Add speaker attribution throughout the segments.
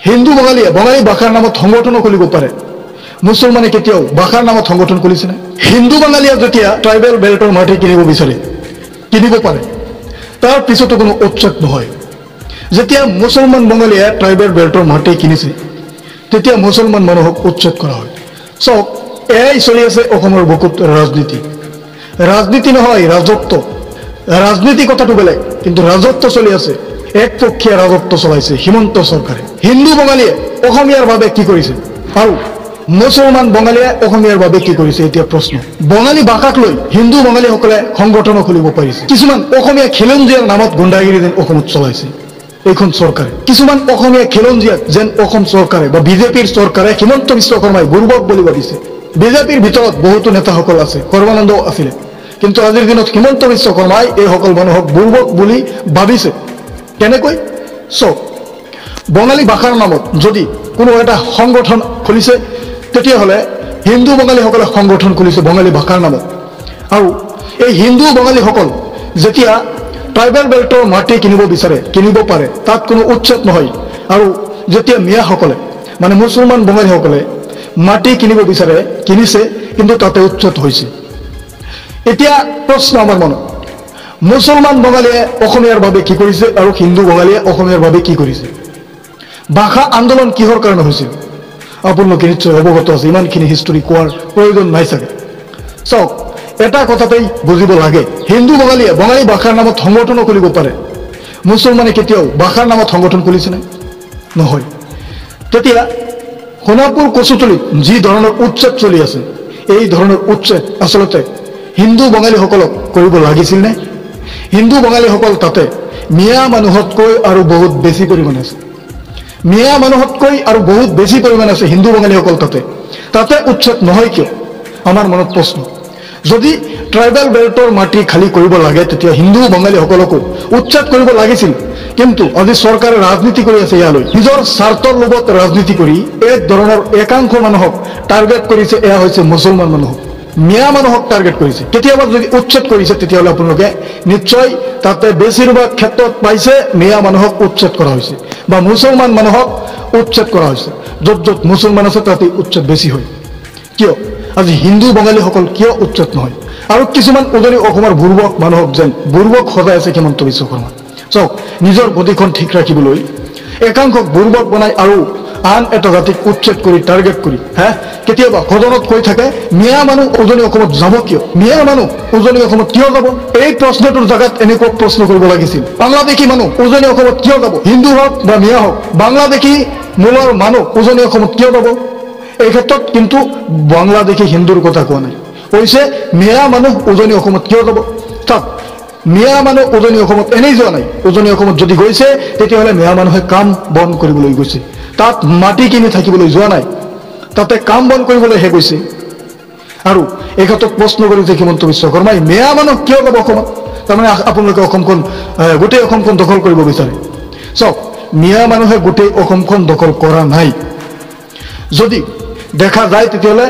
Speaker 1: হিন্দু বঙালী ভাষাৰ নামত সংগঠনো খুলিব পাৰে মুছলমানে কেতিয়াও ভাষাৰ নামত সংগঠন খুলিছে না হিন্দু বাঙালীয়ে যেতিয়া ট্ৰাইবেল বেল্টৰ মাটি কিনিব বিচাৰে কিনিব পাৰে তাৰ পিছতো কোনো উচ্ছেদ নহয় যেতিয়া মুছলমান বঙালীয়ে ট্ৰাইবেল বেল্টৰ মাটি কিনিছে তেতিয়া মুছলমান মানুহক উচ্ছেদ কৰা হয় সব এই চলি আছে অসমৰ বুকুত ৰাজনীতি নহয় ৰাজনীতি কথাটো বেলেগ কিন্তু ৰাজত্ব চলি আছে একপক্ষীয় ৰাজত্ব চলাইছে হিমন্ত চৰকাৰে হিন্দু বঙালীয়ে অসমীয়াৰ বাবে কি কৰিছে আৰু মুছলমান বঙালীয়ে অসমীয়াৰ বাবে কি কৰিছে এতিয়া প্ৰশ্ন বঙালী ভাষাক লৈ হিন্দু বঙালীসকলে সংগঠন খুলিব পাৰিছে কিছুমান অসমীয়া খিলঞ্জীয়াৰ নামত গুণ্ডাগিৰি যেন অসমত চলাইছে এইখন চৰকাৰে কিছুমান অসমীয়া খিলঞ্জীয়াক যেন অসম চৰকাৰে বা বিজেপিৰ চৰকাৰে হিমন্ত বিশ্ব শৰ্মাই বুৰ্বক বুলি ভাবিছে বিজেপিৰ ভিতৰত বহুতো নেতাসকল আছে সৰ্বানন্দ আছিলে কিন্তু আজিৰ দিনত হিমন্ত বিশ্ব শৰ্মাই এই সকল মানুহক বুৰ্বক বুলি ভাবিছে কেনেকৈ বঙালী ভাষাৰ নামত যদি কোনো এটা সংগঠন খুলিছে তেতিয়াহ'লে হিন্দু বঙালীসকলে সংগঠন খুলিছে বঙালী ভাষাৰ নামত আৰু এই হিন্দু বঙালীসকল যেতিয়া ট্ৰাইবেল বেল্টৰ মাটি কিনিব বিচাৰে কিনিব পাৰে তাত কোনো উচ্ছেদ নহয় আৰু যেতিয়া মিয়াসকলে মানে মুছলমান বঙালীসকলে মাটি কিনিব বিচাৰে কিনিছে কিন্তু তাতে উচ্ছেদ হৈছে এতিয়া প্ৰশ্ন আমাৰ মনত মুছলমান বঙালীয়ে অসমীয়াৰ বাবে কি কৰিছে আৰু হিন্দু বঙালীয়ে অসমীয়াৰ বাবে কি কৰিছে ভাষা আন্দোলন কিহৰ কাৰণে হৈছিল আপোনালোকে নিশ্চয় অৱগত আছে ইমানখিনি হিষ্টৰী কোৱাৰ প্ৰয়োজন নাই চাগে চাওক এটা কথাতেই বুজিব লাগে হিন্দু বঙালীয়ে বঙালী ভাষাৰ নামত সংগঠনো খুলিব পাৰে মুছলমানে কেতিয়াও ভাষাৰ নামত সংগঠন খুলিছে নাই নহয় তেতিয়া সোণাপুৰ কচুতলিত যি ধৰণৰ উচ্ছেদ চলি আছে এই ধৰণৰ উচ্ছেদ আচলতে হিন্দু বঙালীসকলক কৰিব লাগিছিল নে হিন্দু বঙালীসকল তাতে মিয়া মানুহতকৈ আৰু বহুত বেছি পৰিমাণে আছে মিয়া মানুহতকৈ আৰু বহুত বেছি পৰিমাণে আছে হিন্দু বঙালীসকল তাতে উচ্ছেদ নহয় কিয় আমাৰ মনত প্ৰশ্ন যদি ট্ৰাইবেল বেল্টৰ মাটি খালী কৰিব লাগে তেতিয়া হিন্দু বঙালীসকলকো উচ্ছেদ কৰিব লাগিছিল কিন্তু আজি চৰকাৰে ৰাজনীতি কৰি আছে ইয়ালৈ নিজৰ স্বাৰ্থৰ লোভত ৰাজনীতি কৰি এক ধৰণৰ একাংশ মানুহক টাৰ্গেট কৰিছে এয়া হৈছে মুছলমান মানুহক মিয়া মানুহক টাৰ্গেট কৰিছে কেতিয়াবা যদি উচ্ছেদ কৰিছে তেতিয়াহ'লে আপোনালোকে নিশ্চয় তাতে বেছিভাগ ক্ষেত্ৰত পাইছে মিয়া মানুহক উচ্ছেদ কৰা হৈছে বা মুছলমান মানুহক উচ্ছেদ কৰা হৈছে য'ত মুছলমান আছে তাতে উচ্ছেদ বেছি হয় কিয় আজি হিন্দু বঙালীসকল কিয় উচ্ছেদ নহয় আৰু কিছুমান উজনি অসমৰ বুৰ্বক মানুহক যেন বুৰ্বক সজাই আছে হিমন্ত বিশ্ব শৰ্মা চাওক নিজৰ গতিখন ঠিক ৰাখিবলৈ একাংশক বুৰ্বক বনাই আৰু আন এটা জাতিক উচ্ছেদ কৰি টাৰ্গেট কৰি কেতিয়াবা সদনত কৈ থাকে মিয়া মানুহ উজনি অসমত যাব কিয় মিয়া মানুহ উজনি অসমত কিয় যাব এই প্ৰশ্নটোৰ জাগাত এনেকুৱা প্ৰশ্ন কৰিব লাগিছিল বাংলাদেশী মানুহ উজনি অসমত কিয় যাব হিন্দু হওক বা মিয়া হওক বাংলাদেশী মূলৰ মানুহ উজনি অসমত কিয় যাব এই ক্ষেত্ৰত কিন্তু বাংলাদেশী হিন্দুৰ কথা কোৱা নাই কৈছে মিয়া মানুহ উজনি অসমত কিয় যাব তাত মিয়া মানুহ উজনি অসমত এনেই যোৱা নাই উজনি অসমত যদি গৈছে তেতিয়াহ'লে মিয়া মানুহে কাম বন কৰিবলৈ গৈছে তাত মাটি কিনি থাকিবলৈ যোৱা নাই তাতে কাম বন কৰিবলৈহে গৈছে আৰু এই ক্ষেত্ৰত প্ৰশ্ন কৰিছে হিমন্ত বিশ্ব শৰ্মাই মিয়া মানুহ কিয় যাব অসমত তাৰমানে আপোনালোকে অসমখন গোটেই অসমখন দখল কৰিব বিচাৰে চাওক মিয়া মানুহে গোটেই অসমখন দখল কৰা নাই যদি দেখা যায় তেতিয়াহ'লে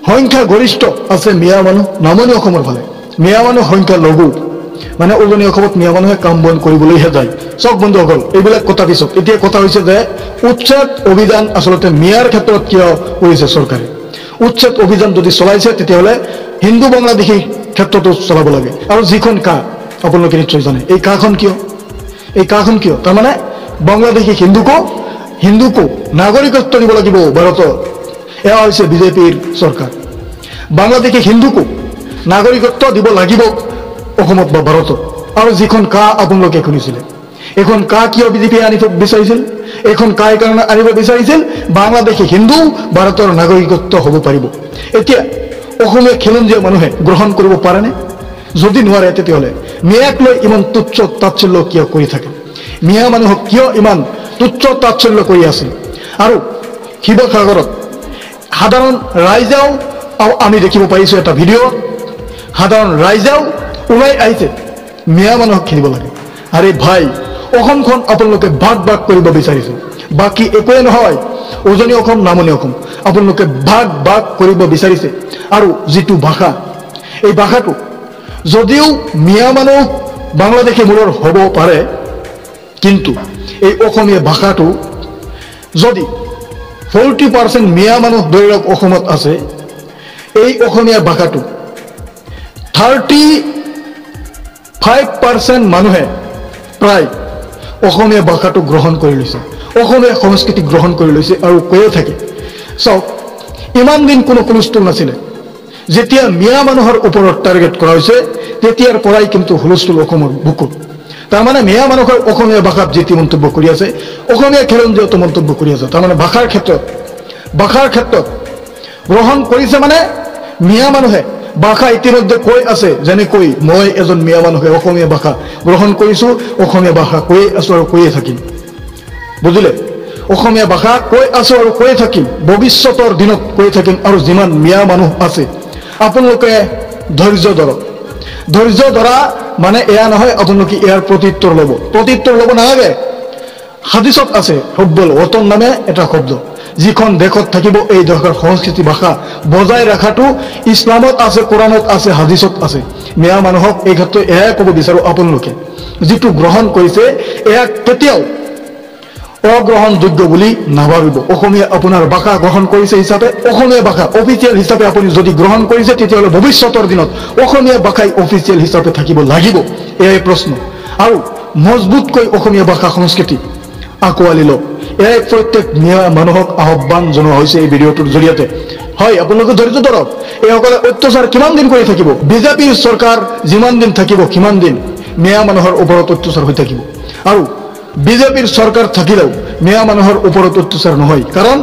Speaker 1: সংখ্যা গৰিষ্ঠ আছে মিয়া মানুহ নামনি অসমৰ ফালে মিয়া মানুহ সংখ্যা লঘু মানে উজনি অসমত মিয়া মানুহে কাম বন কৰিবলৈহে যায় চাওক বন্ধুসকল এইবিলাক কথা পিছত এতিয়া কথা হৈছে যে উচ্ছেদ অভিযান আচলতে মিয়াৰ ক্ষেত্ৰত কিয় কৰিছে চৰকাৰে উচ্ছেদ অভিযান যদি চলাইছে তেতিয়াহ'লে হিন্দু বাংলাদেশী ক্ষেত্ৰতো চলাব লাগে আৰু যিখন আপোনালোকে নিশ্চয় জানে এই কাখন কিয় তাৰমানে বাংলাদেশী হিন্দুকো নাগৰিকত্ব দিব লাগিব ভাৰতৰ এয়া হৈছে বিজেপিৰ চৰকাৰ বাংলাদেশী হিন্দুকো নাগৰিকত্ব দিব লাগিব অসমত বা ভাৰতত আৰু যিখন আপোনালোকে শুনিছিলে এখন কিয় বিজেপিয়ে আনিব বিচাৰিছিল এখন কাৰণে আনিব বিচাৰিছিল বাংলাদেশী হিন্দু ভাৰতৰ নাগৰিকত্ব হ'ব পাৰিব এতিয়া অসমীয়া খিলঞ্জীয়া মানুহে গ্ৰহণ কৰিব পাৰেনে যদি নোৱাৰে তেতিয়াহ'লে মিয়াক লৈ ইমান তুচ্ছ তাচ্ছিল্য কিয় কৰি থাকে মিয়া মানুহক কিয় ইমান তুচ্ছ তাচ্ছিল্য কৰি আছে আৰু শিৱসাগৰত সাধাৰণ ৰাইজেও আমি দেখিব পাৰিছোঁ এটা ভিডিঅ' সাধাৰণ ৰাইজেও ওলাই আহিছে মিয়া মানুহক খেলিব লাগে আৰে ভাই অসমখন আপোনালোকে ভাগ কৰিব বিচাৰিছে বাকী একোৱে নহয় উজনি অসম নামনি অসম আপোনালোকে ভাগ কৰিব বিচাৰিছে আৰু যিটো ভাষা এই ভাষাটো যদিও মিয়া মানুহ বাংলাদেশী মূলৰ হ'ব পাৰে কিন্তু এই অসমীয়া ভাষাটো যদি 40% মিয়া মানুহ ধৰি লওক অসমত আছে, এই অসমীয়া ভাষাটো 35% মানুহে প্ৰায় অসমীয়া ভাষাটো গ্ৰহণ কৰি লৈছে, অসমীয়া সংস্কৃতি গ্ৰহণ কৰি লৈছে আৰু কৈয়ে থাকে। চাওক, ইমান দিন কোনো হুলস্থুল নাছিলে, যেতিয়া মিয়া মানুহৰ ওপৰত টাৰ্গেট কৰা হৈছে তেতিয়াৰ পৰাই কিন্তু হুলস্থুল অসমৰ বুকুত। তাৰমানে মিয়া মানুহৰ অসমীয়া ভাষাত যি মন্তব্য কৰি আছে, অসমীয়া খিলঞ্জীয়তো মন্তব্য কৰি আছে, তাৰমানে ভাষাৰ ক্ষেত্ৰত গ্ৰহণ কৰিছে। মানে মিয়া মানুহে ভাষা ইতিমধ্যে কৈ আছে, যেনেকৈ মই এজন মিয়া মানুহে অসমীয়া ভাষা গ্ৰহণ কৰিছোঁ, অসমীয়া ভাষা কৈয়ে আছোঁ আৰু কৈয়ে থাকিম। বুজিলে? অসমীয়া ভাষা কৈ আছোঁ আৰু কৈয়ে থাকিম, ভৱিষ্যতৰ দিনত কৈ থাকিম। আৰু যিমান মিয়া মানুহ আছে আপোনালোকে ধৈৰ্য ধৰক। ধৈৰ্য ধৰা মানে এয়া নহয় আপোনালোকে ইয়াৰ প্ৰত্যুত্তৰ ল'ব নালাগে। হাদিছত আছে হুব্বুল ওতন নামে এটা শব্দ, যিখন দেশত থাকিব এই দেশৰ সংস্কৃতি ভাষা বজাই ৰখাটো ইছলামত আছে, কোৰাণত আছে, হাদিছত আছে। মিয়া মানুহক এই ক্ষেত্ৰত এয়াই ক'ব বিচাৰোঁ, আপোনালোকে যিটো গ্ৰহণ কৰিছে এয়া কেতিয়াও অগ্ৰহণযোগ্য বুলি নাভাবিব। অসমীয়া আপোনাৰ ভাষা গ্ৰহণ কৰিছে হিচাপে, অসমীয়া ভাষা অফিচিয়েল হিচাপে আপুনি যদি গ্ৰহণ কৰিছে, তেতিয়াহ'লে ভৱিষ্যতৰ দিনত অসমীয়া ভাষাই অফিচিয়েল হিচাপে থাকিব লাগিব, এয়াই প্ৰশ্ন। আৰু মজবুতকৈ অসমীয়া ভাষা সংস্কৃতি আঁকোৱালি লওক, এয়াই প্ৰত্যেক মিয়া মানুহক আহ্বান জনোৱা হৈছে এই ভিডিঅ'টোৰ জৰিয়তে। হয়, আপোনালোকে ধৈৰ্য ধৰক। এইসকলে অত্যাচাৰ কিমান দিন কৰি থাকিব? বিজেপিৰ চৰকাৰ যিমান দিন থাকিব সিমান দিন মিয়া মানুহৰ ওপৰত অত্যাচাৰ হৈ থাকিব। আৰু বিজেপিৰ চৰকাৰ থাকিলেও মিয়া মানুহৰ ওপৰত অত্যাচাৰ নহয়, কাৰণ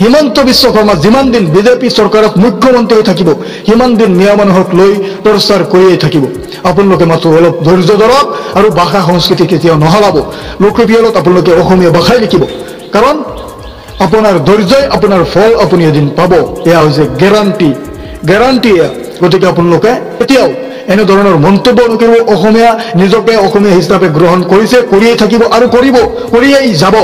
Speaker 1: হিমন্ত বিশ্ব শৰ্মা যিমান দিন বিজেপি চৰকাৰত মুখ্যমন্ত্ৰী হৈ থাকিব সিমান দিন মিয়া মানুহক লৈ টৰ্চাৰ কৰিয়েই থাকিব। আপোনালোকে মাত্ৰ অলপ ধৈৰ্য ধৰক আৰু ভাষা সংস্কৃতি কেতিয়াও নহলাব। লোকপ্ৰিয়ত আপোনালোকে অসমীয়া ভাষাই লিখিব, কাৰণ আপোনাৰ ধৈৰ্যই আপোনাৰ ফল আপুনি এদিন পাব, এয়া হৈছে গেৰাণ্টি এয়া। গতিকে আপোনালোকে এতিয়াও এনেধৰণৰ মন্তব্য নকৰিব। অসমীয়া নিজকে অসমীয়া হিচাপে গ্ৰহণ কৰিছে, কৰিয়েই থাকিব আৰু কৰিয়েই যাব,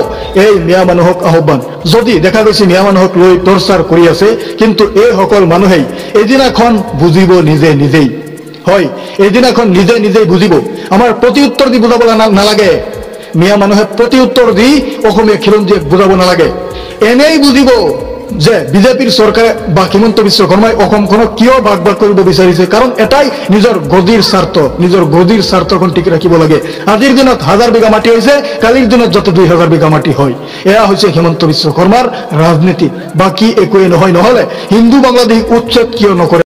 Speaker 1: এই মিয়া মানুহক আহ্বান। যদি দেখা গৈছে মিয়া মানুহক লৈ টৰ্চাৰ কৰি আছে, কিন্তু এইসকল মানুহেই এদিনাখন বুজিব নিজেই। হয়, এদিনাখন নিজেই বুজিব। আমাৰ প্ৰত্যুত্তৰ দি বুজাব নালাগে, মিয়া মানুহে প্ৰত্যুত্তৰ দি অসমীয়া খিলঞ্জীয়াক বুজাব নালাগে। এনেই বুজিব যে বিজেপিৰ চৰকাৰে বা হিমন্ত বিশ্ব শৰ্মাই অসমখনক কিয় ভাগ কৰিব বিচাৰিছে, কাৰণ এটাই নিজৰ গদিৰ স্বাৰ্থখন ঠিক ৰাখিব লাগে। আজিৰ দিনত 1000 বিঘা মাটি হৈছে, কালিৰ দিনত যাতে 2000 বিঘা মাটি হয়, এয়া হৈছে হিমন্ত বিশ্ব শৰ্মাৰ ৰাজনীতি, বাকী একোৱেই নহয়। নহ'লে হিন্দু বাংলাদেশ উচ্ছেদ কিয় নকৰে?